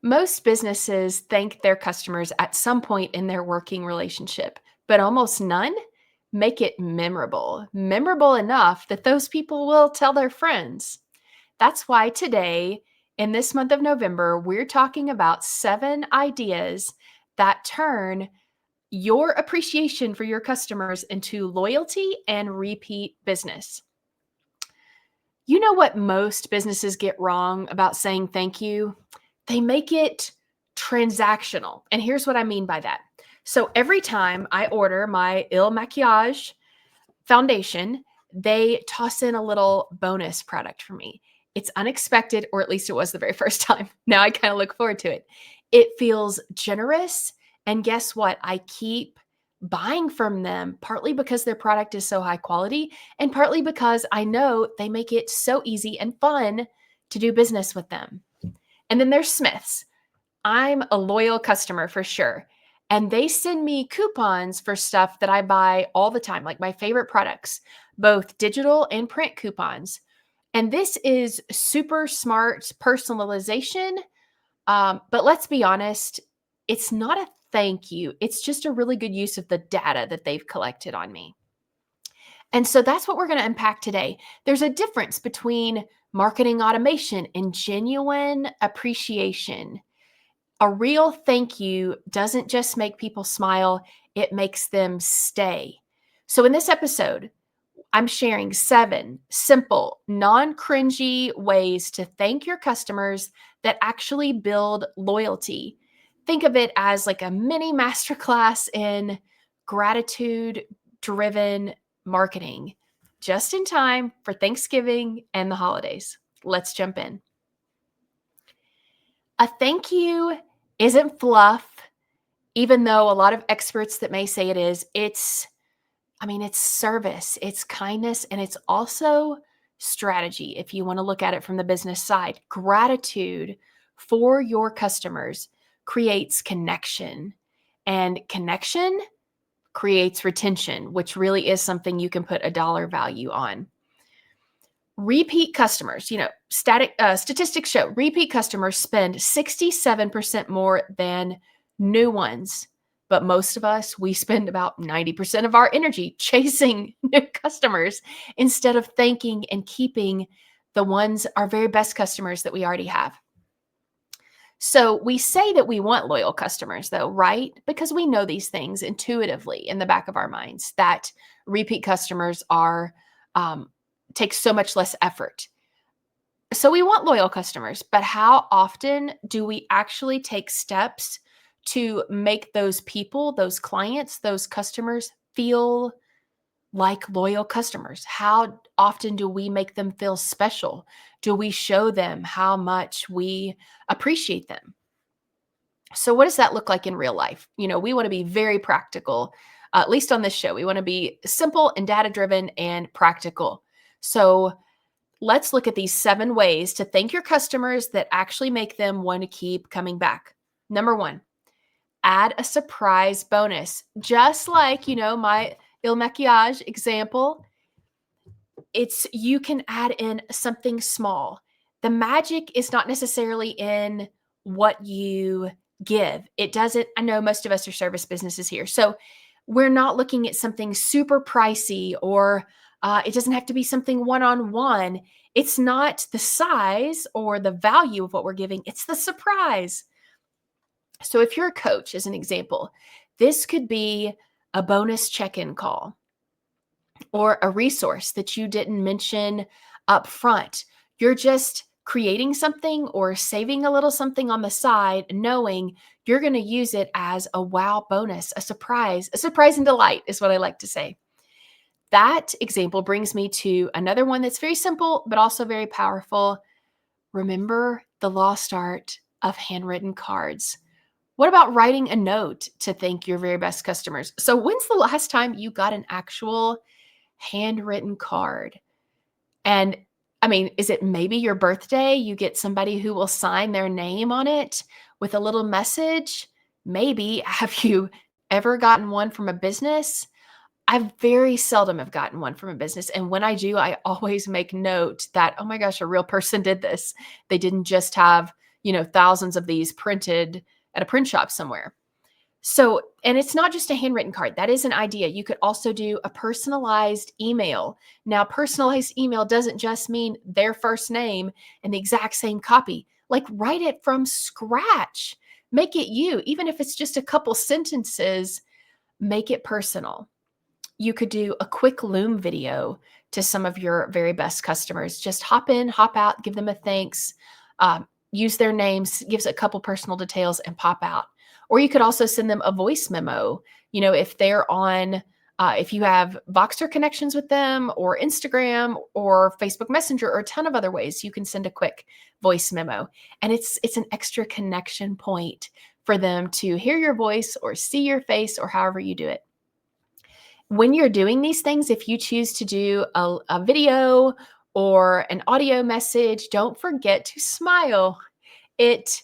Most businesses thank their customers at some point in their working relationship, but almost none make it memorable, memorable enough that those people will tell their friends. That's why today, in this month of November, we're talking about 7 ideas that turn your appreciation for your customers into loyalty and repeat business. You know what most businesses get wrong about saying thank you? They make it transactional. And here's what I mean by that. So every time I order my Il Maquillage foundation, they toss in a little bonus product for me. It's unexpected, or at least it was the very first time. Now I kind of look forward to it. It feels generous. And guess what? I keep buying from them, partly because their product is so high quality, and partly because I know they make it so easy and fun to do business with them. And then there's Smith's. I'm a loyal customer for sure. And they send me coupons for stuff that I buy all the time, like my favorite products, both digital and print coupons. And this is super smart personalization. But let's be honest, it's not a thank you. It's just a really good use of the data that they've collected on me. And so that's what we're going to unpack today. There's a difference between marketing automation and genuine appreciation. A real thank you doesn't just make people smile, it makes them stay. So in this episode, I'm sharing 7 simple, non-cringy ways to thank your customers that actually build loyalty. Think of it as like a mini masterclass in gratitude-driven marketing, just in time for Thanksgiving and the holidays. Let's jump in. A thank you isn't fluff, even though a lot of experts that may say it is. It's service, it's kindness, and it's also strategy if you want to look at it from the business side. Gratitude for your customers creates connection, and connection creates retention, which really is something you can put a dollar value on. Repeat customers, statistics show repeat customers spend 67% more than new ones. But most of us, we spend about 90% of our energy chasing new customers instead of thanking and keeping the ones, our very best customers that we already have. So we say that we want loyal customers though, right? Because we know these things intuitively in the back of our minds that repeat customers are take so much less effort. So we want loyal customers, but how often do we actually take steps to make those people, those clients, those customers feel like loyal customers? How often do we make them feel special? Do we show them how much we appreciate them? So what does that look like in real life? We want to be very practical, at least on this show. We want to be simple and data-driven and practical. So let's look at these 7 ways to thank your customers that actually make them want to keep coming back. Number 1, add a surprise bonus. Just like, my Il Maquillage example, you can add in something small. The magic is not necessarily in what you give. I know most of us are service businesses here. So we're not looking at something super pricey, or it doesn't have to be something one-on-one. It's not the size or the value of what we're giving. It's the surprise. So if you're a coach, as an example, this could be a bonus check-in call or a resource that you didn't mention up front. You're just creating something or saving a little something on the side, knowing you're going to use it as a wow bonus, a surprise and delight is what I like to say. That example brings me to another one that's very simple, but also very powerful. Remember the lost art of handwritten cards. What about writing a note to thank your very best customers? So when's the last time you got an actual handwritten card? And is it maybe your birthday? You get somebody who will sign their name on it with a little message? Maybe. Have you ever gotten one from a business? I very seldom have gotten one from a business. And when I do, I always make note that, oh my gosh, a real person did this. They didn't just have, thousands of these printed at a print shop somewhere. So, and it's not just a handwritten card. That is an idea. You could also do a personalized email. Now, personalized email doesn't just mean their first name and the exact same copy. Like, write it from scratch. Make it you. Even if it's just a couple sentences, make it personal. You could do a quick Loom video to some of your very best customers. Just hop in, hop out, give them a thanks, use their names, gives a couple personal details, and pop out. Or you could also send them a voice memo. If they're on, if you have Voxer connections with them, or Instagram, or Facebook Messenger, or a ton of other ways, you can send a quick voice memo. And it's an extra connection point for them to hear your voice or see your face, or however you do it. When you're doing these things, if you choose to do a video or an audio message, don't forget to smile. It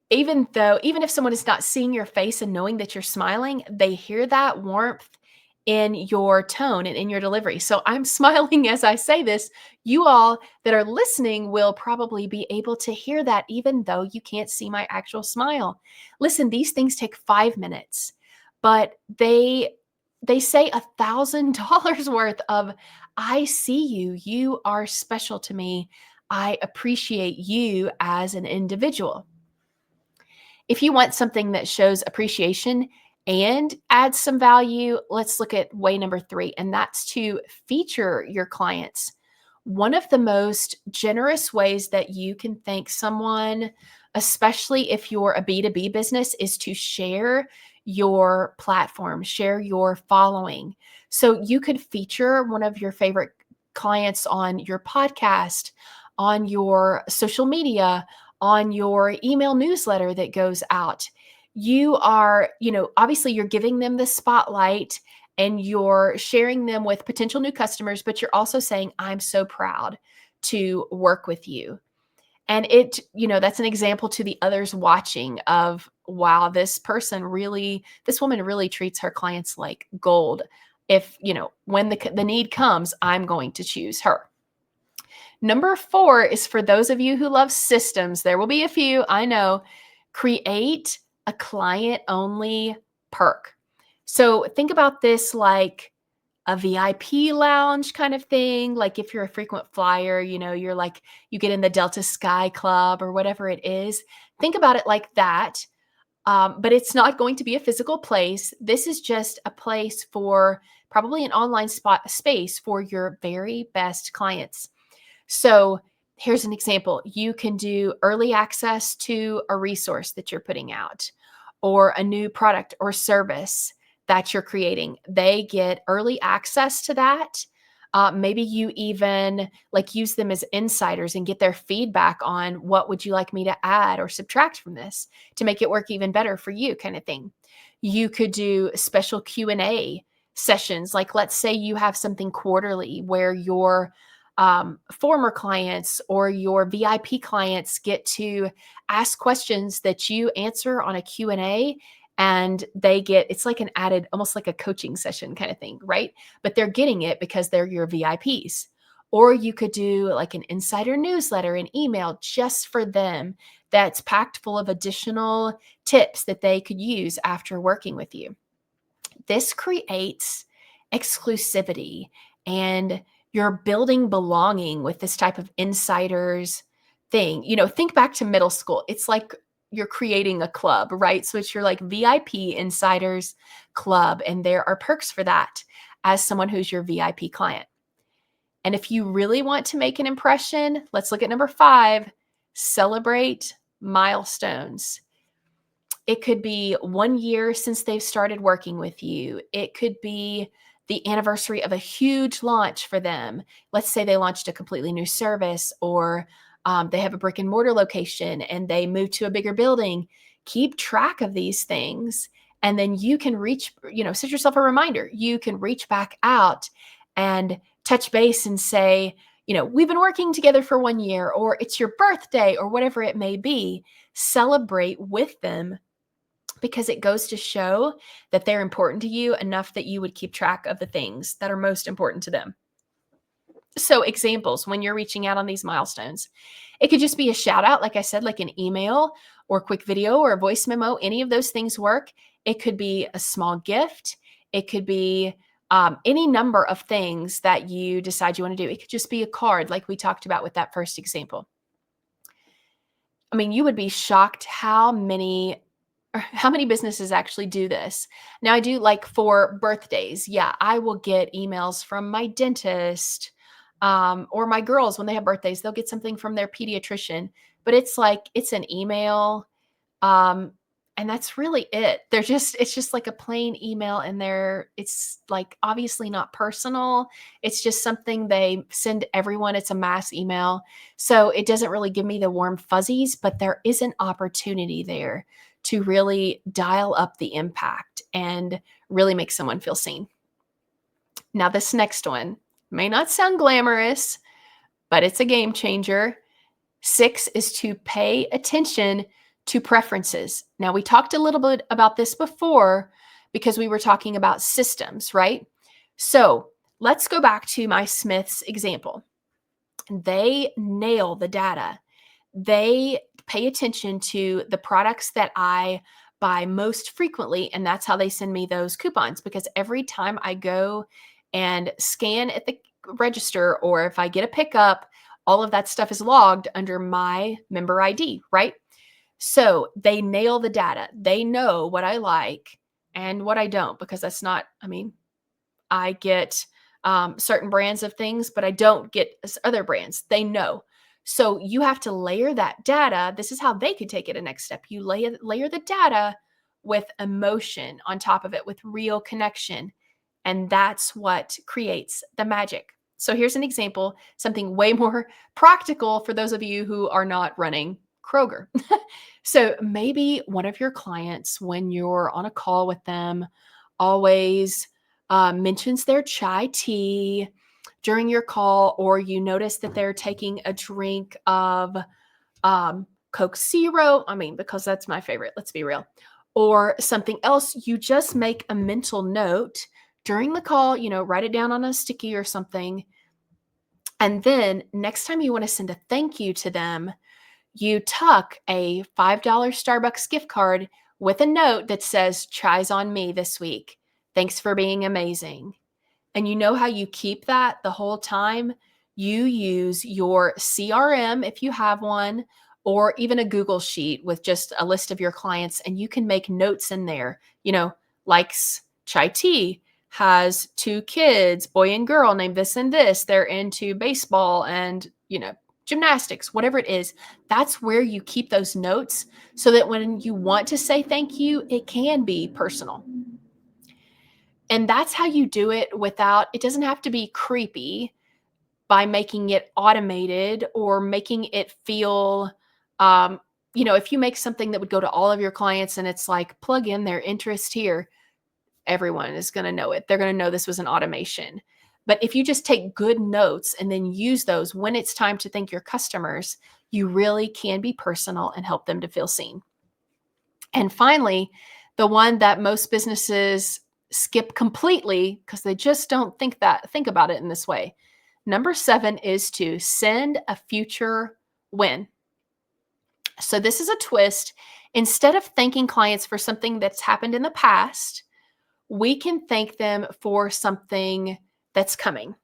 Even if someone is not seeing your face and knowing that you're smiling, they hear that warmth in your tone and in your delivery. So I'm smiling as I say this. You all that are listening will probably be able to hear that even though you can't see my actual smile. Listen, these things take 5 minutes, but they say $1,000 worth of, I see you. You are special to me. I appreciate you as an individual. If you want something that shows appreciation and adds some value, let's look at way number 3, and that's to feature your clients. One of the most generous ways that you can thank someone, especially if you're a B2B business, is to share your platform, share your following. So you could feature one of your favorite clients on your podcast, on your social media, on your email newsletter that goes out. You are, obviously you're giving them the spotlight and you're sharing them with potential new customers, but you're also saying, I'm so proud to work with you. And that's an example to the others watching of, wow, this woman really treats her clients like gold. If, when the need comes, I'm going to choose her. Number 4 is for those of you who love systems. There will be a few, I know. Create a client-only perk. So think about this like a VIP lounge kind of thing. Like if you're a frequent flyer, you're like, you get in the Delta Sky Club or whatever it is. Think about it like that. But it's not going to be a physical place. This is just a place for probably an online space for your very best clients. So here's an example. You can do early access to a resource that you're putting out, or a new product or service that you're creating. They get early access to that. Maybe you even use them as insiders and get their feedback on what would you like me to add or subtract from this to make it work even better for you, kind of thing. You could do special Q&A sessions. Like, let's say you have something quarterly where your former clients or your VIP clients get to ask questions that you answer on a Q&A, and it's like an added, almost like a coaching session kind of thing, right? But they're getting it because they're your VIPs. Or you could do like an insider newsletter, an email just for them that's packed full of additional tips that they could use after working with you. This creates exclusivity, and you're building belonging with this type of insiders thing. Think back to middle school. It's like you're creating a club, right? So it's your like VIP insiders club, and there are perks for that as someone who's your VIP client. And if you really want to make an impression, let's look at number 5, celebrate milestones. It could be 1 year since they've started working with you. It could be the anniversary of a huge launch for them. Let's say they launched a completely new service, or they have a brick and mortar location and they moved to a bigger building. Keep track of these things. And then you can set yourself a reminder. You can reach back out and touch base and say, we've been working together for 1 year, or it's your birthday, or whatever it may be. Celebrate with them, because it goes to show that they're important to you enough that you would keep track of the things that are most important to them. So examples when you're reaching out on these milestones, it could just be a shout out, like I said, like an email or a quick video or a voice memo. Any of those things work. It could be a small gift. It could be any number of things that you decide you want to do. It could just be a card, like we talked about with that first example. I mean, you would be shocked how many businesses actually do this. Now, I do like for birthdays. Yeah, I will get emails from my dentist, or my girls when they have birthdays, they'll get something from their pediatrician, but it's an email. Um, and that's really it. It's just like a plain email in there. It's like obviously not personal. It's just something they send everyone. It's a mass email. So it doesn't really give me the warm fuzzies, but there is an opportunity there to really dial up the impact and really make someone feel seen. Now, this next one may not sound glamorous, but it's a game changer. 6 is to pay attention to preferences. Now, we talked a little bit about this before because we were talking about systems, right? So let's go back to my Smith's example. They nail the data. They pay attention to the products that I buy most frequently, and that's how they send me those coupons, because every time I go and scan at the register or if I get a pickup, all of that stuff is logged under my member ID, right? So they nail the data. They know what I like and what I don't, because that's not, I mean, I get certain brands of things, but I don't get other brands. They know. So you have to layer that data. This is how they could take it a next step. You layer the data with emotion on top of it, with real connection. And that's what creates the magic. So here's an example, something way more practical for those of you who are not running Kroger. So maybe one of your clients, when you're on a call with them, always mentions their chai tea during your call, or you notice that they're taking a drink of Coke Zero. I mean, because that's my favorite, let's be real. Or something else, you just make a mental note during the call, write it down on a sticky or something. And then next time you want to send a thank you to them, you tuck a $5 Starbucks gift card with a note that says, "Chai's on me this week. Thanks for being amazing." And you know how you keep that the whole time? You use your CRM if you have one, or even a Google sheet with just a list of your clients, and you can make notes in there. Likes chai tea, has 2 kids, boy and girl, named this and this. They're into baseball and, gymnastics, whatever it is. That's where you keep those notes so that when you want to say thank you, it can be personal. And that's how you do it it doesn't have to be creepy by making it automated or making it feel, if you make something that would go to all of your clients and it's like, plug in their interest here, everyone is going to know it. They're going to know this was an automation. But if you just take good notes and then use those when it's time to thank your customers, you really can be personal and help them to feel seen. And finally, the one that most businesses skip completely because they just don't think about it in this way. Number 7 is to send a future win. So this is a twist. Instead of thanking clients for something that's happened in the past, we can thank them for something that's coming.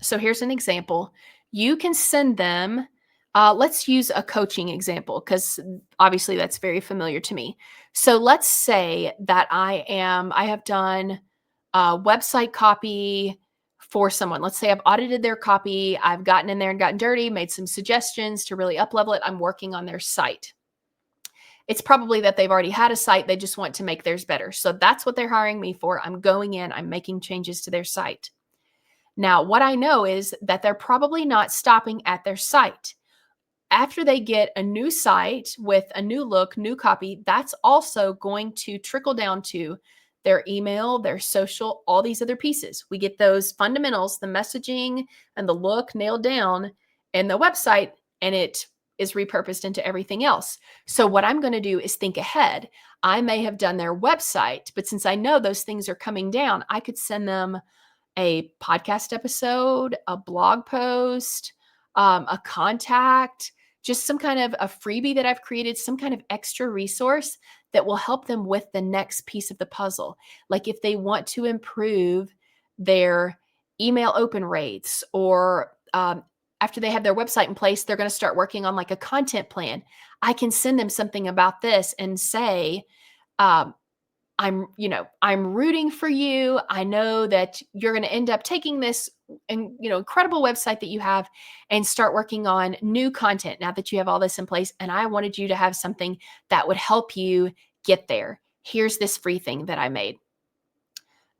So here's an example. You can send them, let's use a coaching example because obviously that's very familiar to me. So let's say that I have done website copy for someone. Let's say I've audited their copy. I've gotten in there and gotten dirty, made some suggestions to really up-level it. I'm working on their site. It's probably that they've already had a site. They just want to make theirs better. So that's what they're hiring me for. I'm going in, I'm making changes to their site. Now, what I know is that they're probably not stopping at their site. After they get a new site with a new look, new copy, that's also going to trickle down to their email, their social, all these other pieces. We get those fundamentals, the messaging and the look nailed down in the website, and it is repurposed into everything else. So what I'm going to do is think ahead. I may have done their website, but since I know those things are coming down, I could send them a podcast episode, a blog post, a contact, just some kind of a freebie that I've created, some kind of extra resource that will help them with the next piece of the puzzle. Like if they want to improve their email open rates, or after they have their website in place, they're going to start working on like a content plan. I can send them something about this and say, um, I'm rooting for you. I know that you're going to end up taking this incredible website that you have and start working on new content now that you have all this in place. And I wanted you to have something that would help you get there. Here's this free thing that I made.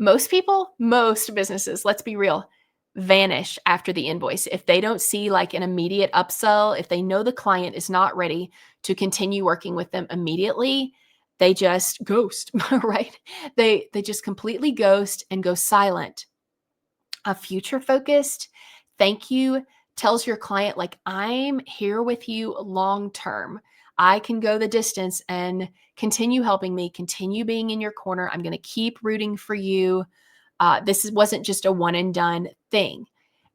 Most people, most businesses, let's be real, vanish after the invoice. If they don't see like an immediate upsell, if they know the client is not ready to continue working with them immediately, they just ghost, right? They just completely ghost and go silent. A future focused thank you tells your client, like, I'm here with you long term. I can go the distance and continue helping me, continue being in your corner. I'm going to keep rooting for you. Wasn't just a one and done thing.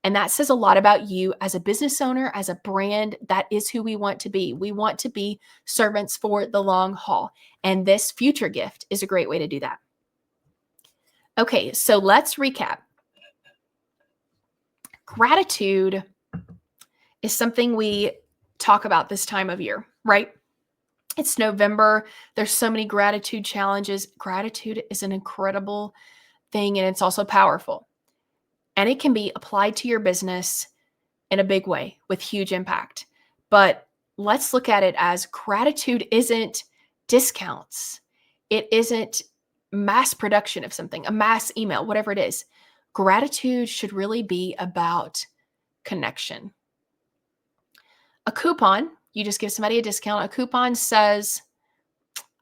And that says a lot about you as a business owner, as a brand. That is who we want to be. We want to be servants for the long haul. And this future gift is a great way to do that. Okay, so let's recap. Gratitude is something we talk about this time of year, right? It's November. There's so many gratitude challenges. Gratitude is an incredible thing, and it's also powerful. And it can be applied to your business in a big way with huge impact. But let's look at it as gratitude isn't discounts. It isn't mass production of something, a mass email, whatever it is. Gratitude should really be about connection. A coupon, you just give somebody a discount. A coupon says,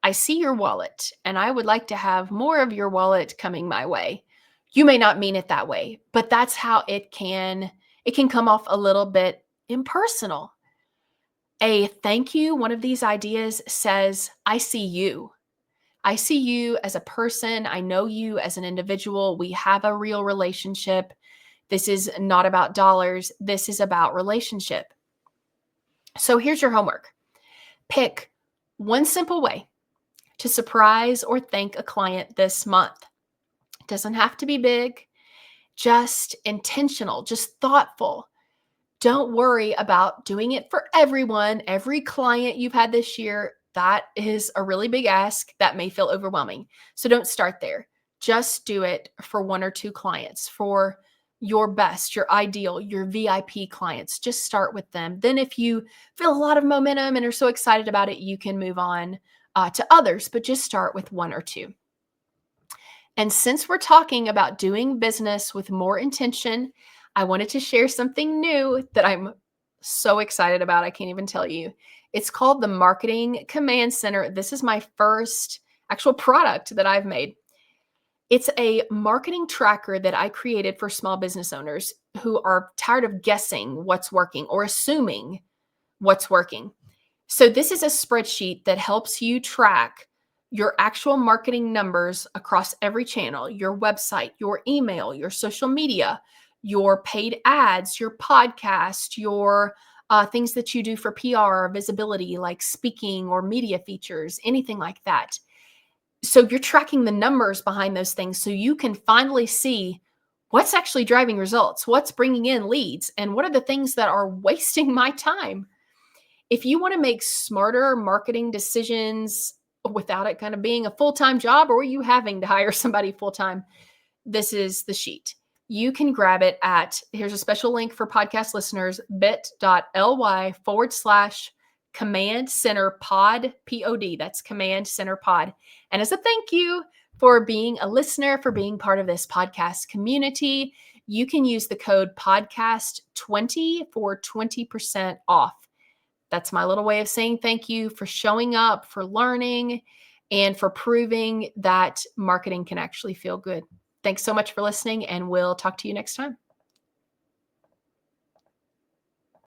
I see your wallet and I would like to have more of your wallet coming my way. You may not mean it that way, but that's how it can come off a little bit impersonal. A thank you, one of these ideas says, I see you. I see you as a person. I know you as an individual. We have a real relationship. This is not about dollars. This is about relationship. So here's your homework. Pick one simple way to surprise or thank a client this month. It doesn't have to be big, just intentional, just thoughtful. Don't worry about doing it for everyone, every client you've had this year. That is a really big ask that may feel overwhelming. So don't start there. Just do it for one or two clients, for your best, your ideal, your VIP clients. Just start with them. Then if you feel a lot of momentum and are so excited about it, you can move on to others, but just start with one or two. And since we're talking about doing business with more intention, I wanted to share something new that I'm so excited about. I can't even tell you. It's called the Marketing Command Center. This is my first actual product that I've made. It's a marketing tracker that I created for small business owners who are tired of guessing what's working or assuming what's working. So this is a spreadsheet that helps you track your actual marketing numbers across every channel, your website, your email, your social media, your paid ads, your podcast, your things that you do for PR or visibility, like speaking or media features, anything like that. So you're tracking the numbers behind those things so you can finally see what's actually driving results, what's bringing in leads, and what are the things that are wasting my time. If you want to make smarter marketing decisions without it kind of being a full-time job or you having to hire somebody full-time, this is the sheet. You can grab it here's a special link for podcast listeners, bit.ly/command center pod, POD. That's command center pod. And as a thank you for being a listener, for being part of this podcast community, you can use the code podcast20 for 20% off. That's my little way of saying thank you for showing up, for learning, and for proving that marketing can actually feel good. Thanks so much for listening, and we'll talk to you next time.